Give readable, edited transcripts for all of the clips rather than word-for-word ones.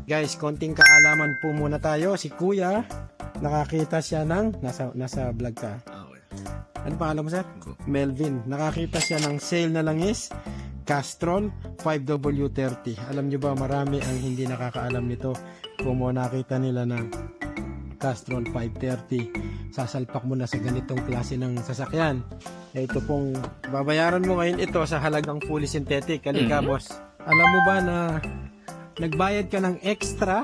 Guys, konting kaalaman po muna tayo. Si Kuya, nakakita siya ng nasa vlog ka. Okay. Ano pangalan mo, sir? Melvin. Nakakita siya ng sale na langis, Castrol 5W30. Alam nyo ba, marami ang hindi nakakaalam nito. Kung mo nakita nila ng Castrol 530, sasalpak mo na sa ganitong klase ng sasakyan. Ito pong babayaran mo ngayon ito sa halagang fully synthetic. Halika, boss. Alam mo ba na nagbayad ka ng extra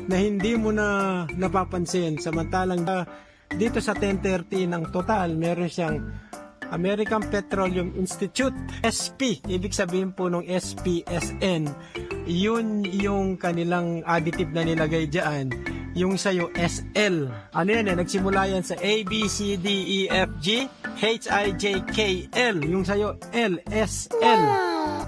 na hindi mo na napapansin, samantalang dito sa 1030 ng total meron siyang American Petroleum Institute SP, ibig sabihin po nung SPSN, yun yung kanilang additive na nilagay dyan. Yung sa'yo SL, ano yan nagsimula yan sa A, B, C, D, E, F, G, H, I, J, K, L. Yung sa'yo L, S, L.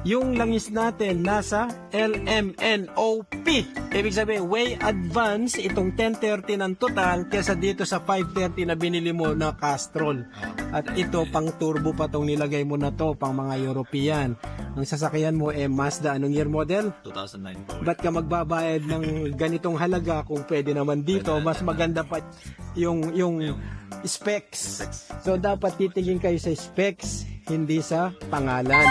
Yung langis natin nasa LMNOP. Ibig sabihin, way advance itong 1030 ng total kesa dito sa 530 na binili mo na Castrol. At ito, pang turbo pa tong nilagay mo na to, pang mga European. Ang sasakyan mo Mazda, anong year model? 2009 po. Ba't ka magbabayad ng ganitong halaga kung pwede naman dito? Mas maganda pa yung specs. So, dapat titingin kayo sa specs, hindi sa pangalan.